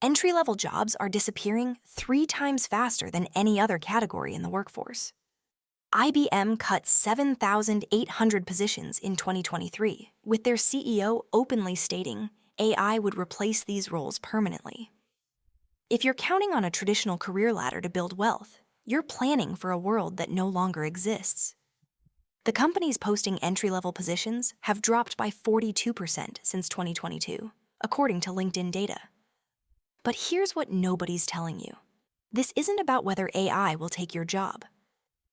Entry-level jobs are disappearing 3 times faster than any other category in the workforce. IBM cut 7,800 positions in 2023, with their CEO openly stating AI would replace these roles permanently. If you're counting on a traditional career ladder to build wealth, you're planning for a world that no longer exists. The companies posting entry-level positions have dropped by 42% since 2022, according to LinkedIn data. But here's what nobody's telling you. This isn't about whether AI will take your job.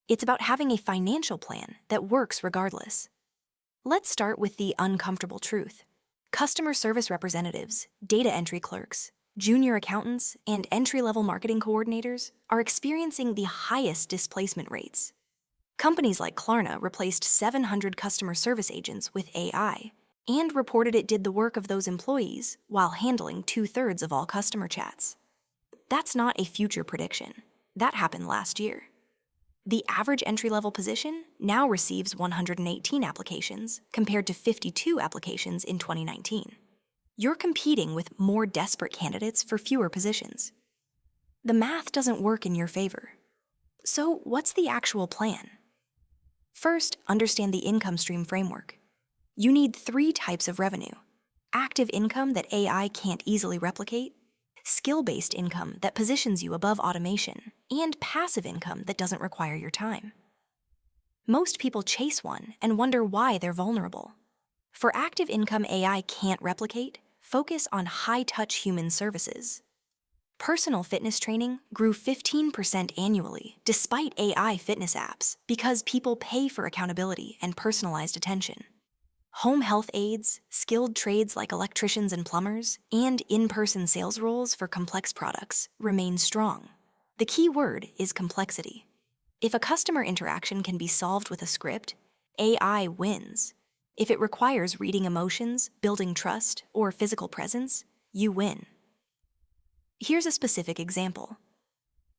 It's about having a financial plan that works regardless. Let's start with the uncomfortable truth. Customer service representatives, data entry clerks, junior accountants, and entry-level marketing coordinators are experiencing the highest displacement rates. Companies like Klarna replaced 700 customer service agents with AI and reported it did the work of those employees while handling 2/3 of all customer chats. That's not a future prediction. That happened last year. The average entry-level position now receives 118 applications compared to 52 applications in 2019. You're competing with more desperate candidates for fewer positions. The math doesn't work in your favor. So what's the actual plan? First, understand the income stream framework. You need 3 types of revenue: active income that AI can't easily replicate, skill-based income that positions you above automation, and passive income that doesn't require your time. Most people chase one and wonder why they're vulnerable. For active income AI can't replicate, focus on high-touch human services. Personal fitness training grew 15% annually despite AI fitness apps because people pay for accountability and personalized attention. Home health aides, skilled trades like electricians and plumbers, and in-person sales roles for complex products remain strong. The key word is complexity. If a customer interaction can be solved with a script, AI wins. If it requires reading emotions, building trust, or physical presence, you win. Here's a specific example.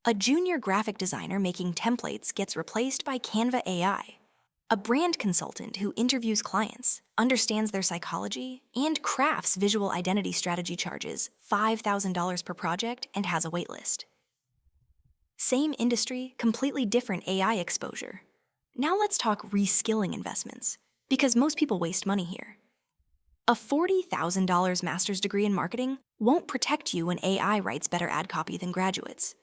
A junior graphic designer making templates gets replaced by Canva AI. A brand consultant who interviews clients, understands their psychology, and crafts visual identity strategy charges $5,000 per project and has a waitlist. Same industry, completely different AI exposure. Now let's talk reskilling investments, because most people waste money here. A $40,000 master's degree in marketing won't protect you when AI writes better ad copy than graduates.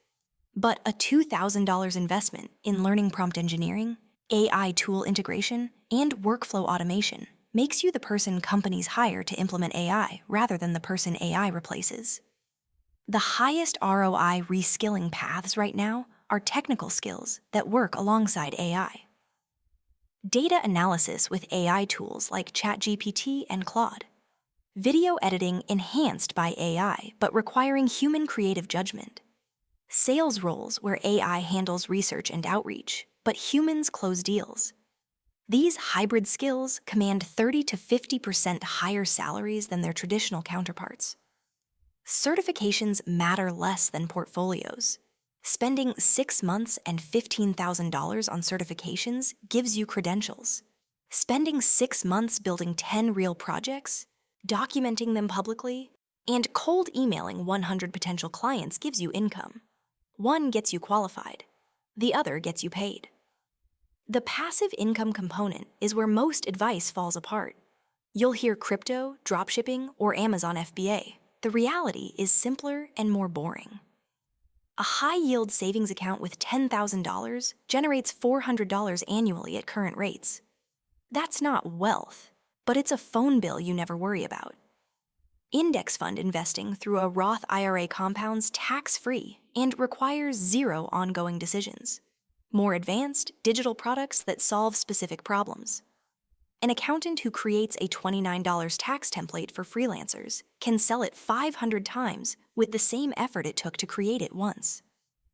But a $2,000 investment in learning prompt engineering, AI tool integration, and workflow automation makes you the person companies hire to implement AI rather than the person AI replaces. The highest ROI reskilling paths right now are technical skills that work alongside AI. Data analysis with AI tools like ChatGPT and Claude. Video editing enhanced by AI but requiring human creative judgment. Sales roles where AI handles research and outreach, but humans close deals. These hybrid skills command 30 to 50% higher salaries than their traditional counterparts. Certifications matter less than portfolios. Spending 6 months and $15,000 on certifications gives you credentials. Spending 6 months building 10 real projects, documenting them publicly, and cold emailing 100 potential clients gives you income. One gets you qualified, the other gets you paid. The passive income component is where most advice falls apart. You'll hear crypto, dropshipping, or Amazon FBA. The reality is simpler and more boring. A high-yield savings account with $10,000 generates $400 annually at current rates. That's not wealth, but it's a phone bill you never worry about. Index fund investing through a Roth IRA compounds tax-free and requires 0 ongoing decisions. More advanced, digital products that solve specific problems. An accountant who creates a $29 tax template for freelancers can sell it 500 times with the same effort it took to create it once.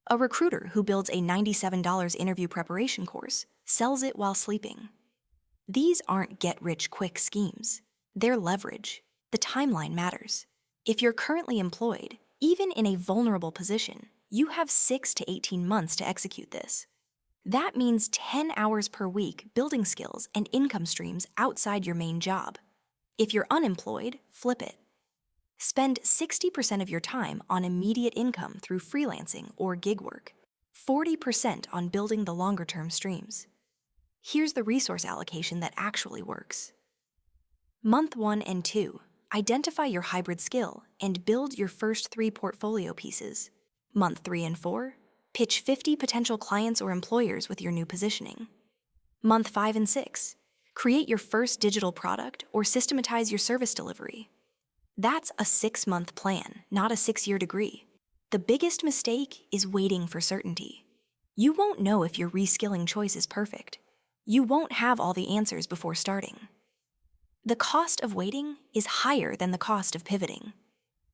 A recruiter who builds a $97 interview preparation course sells it while sleeping. These aren't get-rich-quick schemes. They're leverage. The timeline matters. If you're currently employed, even in a vulnerable position, you have 6 to 18 months to execute this. That means 10 hours per week building skills and income streams outside your main job. If you're unemployed, flip it. Spend 60% of your time on immediate income through freelancing or gig work, 40% on building the longer-term streams. Here's the resource allocation that actually works. Month 1 and 2, identify your hybrid skill and build your first 3 portfolio pieces. Month 3 and 4, pitch 50 potential clients or employers with your new positioning. Month 5 and 6, create your first digital product or systematize your service delivery. That's a 6-month plan, not a 6-year degree. The biggest mistake is waiting for certainty. You won't know if your reskilling choice is perfect. You won't have all the answers before starting. The cost of waiting is higher than the cost of pivoting.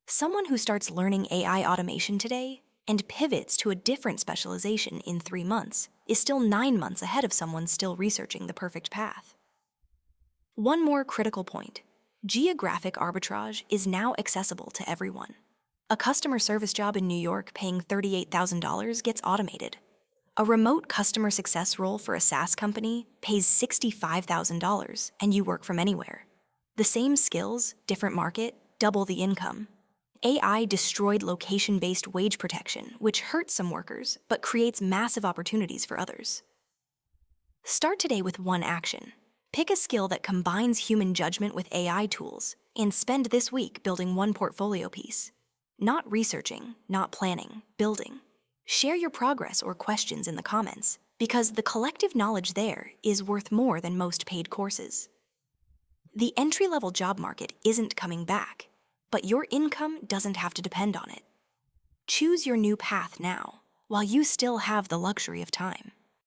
Someone who starts learning AI automation today and pivots to a different specialization in 3 months is still 9 months ahead of someone still researching the perfect path. One more critical point. Geographic arbitrage is now accessible to everyone. A customer service job in New York paying $38,000 gets automated. A remote customer success role for a SaaS company pays $65,000 and you work from anywhere. The same skills, different market, double the income. AI destroyed location-based wage protection, which hurts some workers but creates massive opportunities for others. Start today with one action. Pick a skill that combines human judgment with AI tools and spend this week building one portfolio piece. Not researching, not planning, building. Share your progress or questions in the comments, because the collective knowledge there is worth more than most paid courses. The entry-level job market isn't coming back, but your income doesn't have to depend on it. Choose your new path now, while you still have the luxury of time.